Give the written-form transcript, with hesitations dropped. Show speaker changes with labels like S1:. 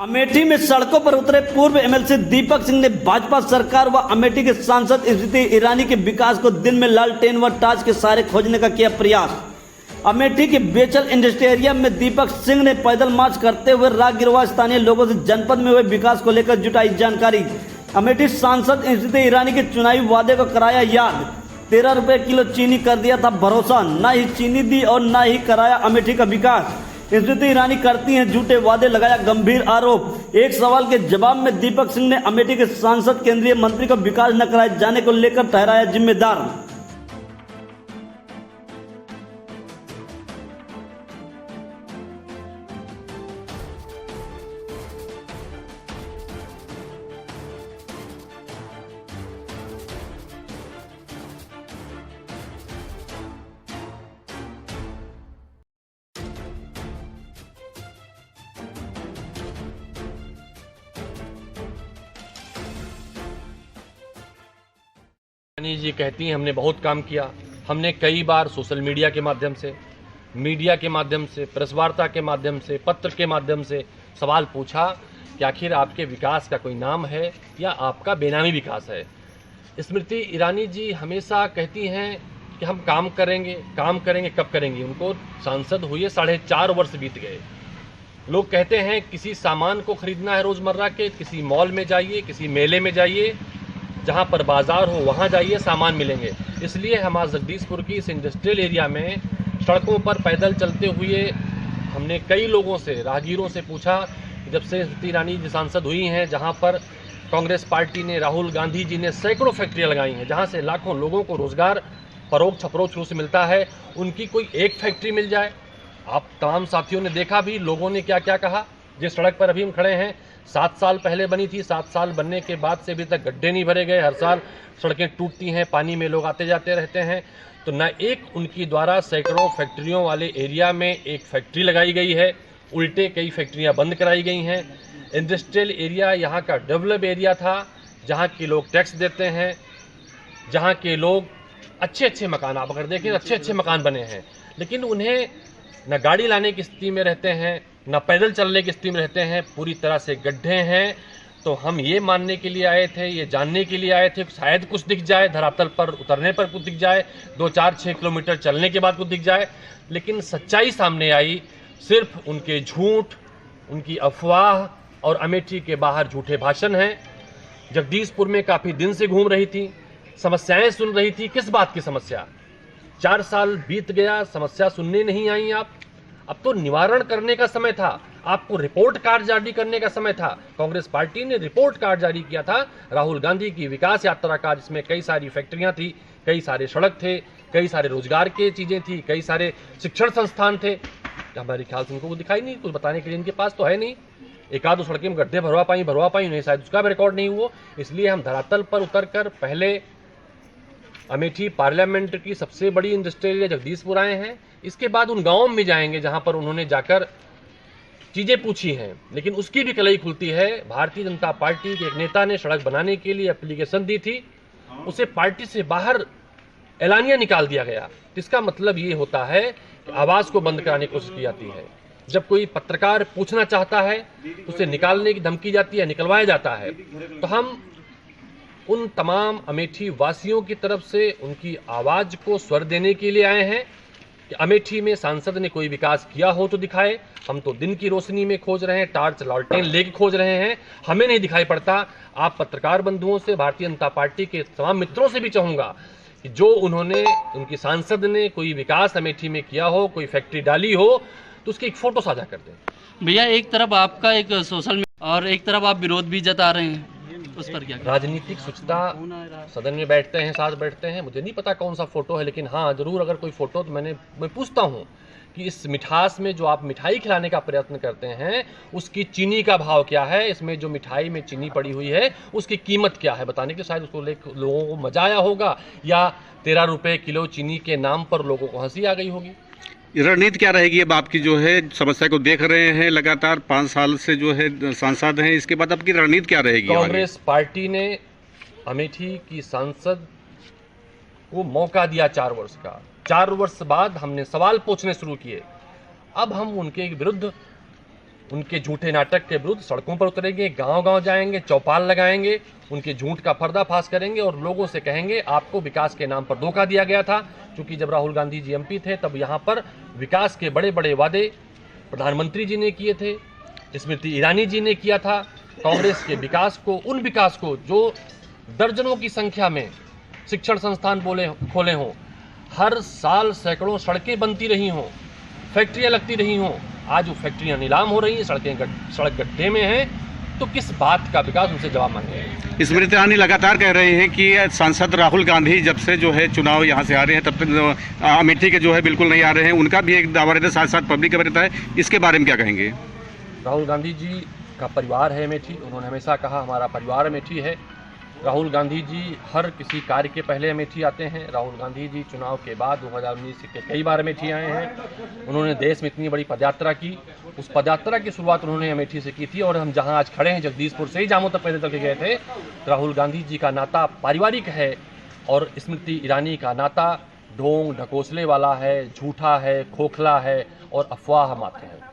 S1: अमेठी में सड़कों पर उतरे पूर्व एमएलसी दीपक सिंह ने भाजपा सरकार व अमेठी के सांसद स्मृति ईरानी के विकास को दिन में लालटेन व टार्च के सहारे खोजने का किया प्रयास। अमेठी के बेचल इंडस्ट्रियल में दीपक सिंह ने पैदल मार्च करते हुए राहगीरों स्थानीय लोगों से जनपद में हुए विकास को लेकर जुटाई जानकारी। अमेठी सांसद स्मृति ईरानी के चुनावी वादे को कराया याद। 13 रुपए किलो चीनी कर दिया था भरोसा, न ही चीनी दी और न ही कराया अमेठी का विकास। स्मृति ईरानी करती हैं झूठे वादे, लगाया गंभीर आरोप। एक सवाल के जवाब में दीपक सिंह ने अमेठी के सांसद केंद्रीय मंत्री को विकास न कराए जाने को लेकर ठहराया जिम्मेदार।
S2: ईरानी जी कहती हैं हमने बहुत काम किया। हमने कई बार सोशल मीडिया के माध्यम से, प्रेस वार्ता के माध्यम से, पत्र के माध्यम से सवाल पूछा कि आखिर आपके विकास का कोई नाम है या आपका बेनामी विकास है। स्मृति ईरानी जी हमेशा कहती हैं कि हम काम करेंगे, कब करेंगे। उनको सांसद हुए 4.5 वर्ष बीत गए। लोग कहते हैं किसी सामान को खरीदना है रोज़मर्रा के, किसी मॉल में जाइए, किसी मेले में जाइए, जहाँ पर बाजार हो वहाँ जाइए, सामान मिलेंगे। इसलिए हम आज जगदीशपुर की इस इंडस्ट्रियल एरिया में सड़कों पर पैदल चलते हुए हमने कई लोगों से, राहगीरों से पूछा कि जब से स्मृति ईरानी जी सांसद हुई हैं, जहाँ पर कांग्रेस पार्टी ने, राहुल गांधी जी ने सैकड़ों फैक्ट्रियाँ लगाई हैं, जहाँ से लाखों लोगों को रोज़गार परोक्ष अप्रोक्ष रूप से मिलता है, उनकी कोई एक फैक्ट्री मिल जाए। आप तमाम साथियों ने देखा भी लोगों ने क्या क्या कहा। जिस सड़क पर अभी हम खड़े हैं 7 साल पहले बनी थी। 7 साल बनने के बाद से अभी तक गड्ढे नहीं भरे गए। हर साल सड़कें टूटती हैं, पानी में लोग आते जाते रहते हैं। तो न एक उनकी द्वारा सैकड़ों फैक्ट्रियों वाले एरिया में एक फैक्ट्री लगाई गई है, उल्टे कई फैक्ट्रियां बंद कराई गई हैं। इंडस्ट्रियल एरिया यहाँ का डेवलप एरिया था, जहाँ के लोग टैक्स देते हैं, जहाँ के लोग अच्छे मकान, आप अगर देखें अच्छे मकान बने हैं, लेकिन उन्हें न गाड़ी लाने की स्थिति में रहते हैं, न पैदल चलने की स्थिति में रहते हैं, पूरी तरह से गड्ढे हैं। तो हम ये मानने के लिए आए थे, ये जानने के लिए आए थे, शायद कुछ दिख जाए, धरातल पर उतरने पर कुछ दिख जाए, 2-4-6 किलोमीटर चलने के बाद कुछ दिख जाए। लेकिन सच्चाई सामने आई, सिर्फ उनके झूठ, उनकी अफवाह और अमेठी के बाहर झूठे भाषण हैं। जगदीशपुर में काफ़ी दिन से घूम रही थी, समस्याएं सुन रही थी। किस बात की समस्या? 4 साल बीत गया, समस्या सुनने नहीं आई आप। अब तो निवारण करने का समय था, आपको रिपोर्ट कार्ड जारी करने का समय था। कांग्रेस पार्टी ने रिपोर्ट कार्ड जारी किया था राहुल गांधी की विकास यात्रा का, जिसमें कई सारी फैक्ट्रियां थी, कई सारे सड़क थे, कई सारे रोजगार की चीजें थी, कई सारे शिक्षण संस्थान थे। हमारे ख्याल से उनको वो दिखाई नहीं, कुछ बताने के लिए इनके पास तो है नहीं। एक आध सड़कें में गड्ढे भरवा पाई नहीं, शायद उसका भी रिकॉर्ड नहीं हुआ। इसलिए हम धरातल पर उतरकर पहले अमेठी पार्लियामेंट की सबसे बड़ी इंडस्ट्रियल एरिया जगदीशपुर आए हैं। इसके बाद उन गाँवों में जाएंगे जहां पर उन्होंने जाकर चीजें पूछी हैं। लेकिन उसकी भी कलई खुलती है। भारतीय जनता पार्टी के एक नेता ने सड़क बनाने के लिए एप्लीकेशन दी थी, उसे पार्टी से बाहर एलानिया निकाल दिया गया। इसका मतलब ये होता है कि आवाज को बंद कराने की कोशिश की जाती है। जब कोई पत्रकार पूछना चाहता है तो उसे निकालने की धमकी जाती है, निकलवाया जाता है। तो हम उन तमाम अमेठी वासियों की तरफ से उनकी आवाज को स्वर देने के लिए आए हैं कि अमेठी में सांसद ने कोई विकास किया हो तो दिखाए। हम तो दिन की रोशनी में खोज रहे हैं, टार्च लालटेन लेके खोज रहे हैं, हमें नहीं दिखाई पड़ता। आप पत्रकार बंधुओं से, भारतीय जनता पार्टी के तमाम मित्रों से भी चाहूंगा कि जो उन्होंने, उनकी सांसद ने कोई विकास अमेठी में किया हो, कोई फैक्ट्री डाली हो, तो उसकी एक फोटो साझा कर दें।
S3: भैया, एक तरफ आपका एक सोशल और एक तरफ आप विरोध भी जता रहे हैं, उस पर क्या?
S2: राजनीतिक शुचिता, सदन में बैठते हैं, साथ बैठते हैं, मुझे नहीं पता कौन सा फोटो है, लेकिन हाँ जरूर अगर कोई फोटो तो मैं पूछता हूँ कि इस मिठास में जो आप मिठाई खिलाने का प्रयत्न करते हैं, उसकी चीनी का भाव क्या है, इसमें जो मिठाई में चीनी पड़ी हुई है उसकी कीमत क्या है, बताने के शायद उसको लोगों को मजा आया होगा, या 13 रुपए किलो चीनी के नाम पर लोगों को हंसी आ गई होगी।
S4: रणनीति क्या रहेगी अब आपकी? जो है समस्या को देख रहे हैं लगातार 5 साल से जो है सांसद हैं, इसके बाद आपकी रणनीति क्या रहेगी?
S2: कांग्रेस पार्टी ने अमेठी की सांसद को मौका दिया 4 वर्ष का। 4 वर्ष बाद हमने सवाल पूछने शुरू किए। अब हम उनके विरुद्ध उनके झूठे नाटक के विरुद्ध सड़कों पर उतरेंगे, गांव-गांव जाएंगे, चौपाल लगाएंगे, उनके झूठ का पर्दाफाश करेंगे और लोगों से कहेंगे आपको विकास के नाम पर धोखा दिया गया था। क्योंकि जब राहुल गांधी जी एमपी थे तब यहाँ पर विकास के बड़े बड़े वादे प्रधानमंत्री जी ने किए थे, स्मृति ईरानी जी ने किया था। कांग्रेस के विकास को, उन विकास को जो दर्जनों की संख्या में शिक्षण संस्थान खोले हों, हर साल सैकड़ों सड़कें बनती रही हों, फैक्ट्रियां लगती रही हों, आज वो फैक्ट्रियां नीलाम हो रही हैं, सड़क गड्ढे में हैं, तो किस बात का विकास उनसे जवाब मांगे।
S4: स्मृति ईरानी लगातार कह रहे हैं कि सांसद राहुल गांधी जब से जो है चुनाव यहाँ से आ रहे हैं तब तक अमेठी के जो है बिल्कुल नहीं आ रहे हैं, उनका भी एक दावा रहता है, साथ साथ पब्लिक का रहता है। इसके बारे में क्या कहेंगे?
S2: राहुल गांधी जी का परिवार है अमेठी, उन्होंने हमेशा कहा हमारा परिवार अमेठी है। राहुल गांधी जी हर किसी कार्य के पहले अमेठी आते हैं। राहुल गांधी जी चुनाव के बाद 2019 के कई बार अमेठी आए हैं। उन्होंने देश में इतनी बड़ी पदयात्रा की, उस पदयात्रा की शुरुआत उन्होंने अमेठी से की थी। और हम जहां आज खड़े हैं जगदीशपुर से ही जामो तक पैदल चल के गए थे। राहुल गांधी जी का नाता पारिवारिक है और स्मृति ईरानी का नाता ढोंग ढकोसले वाला है, झूठा है, खोखला है और अफवाह मात्र है।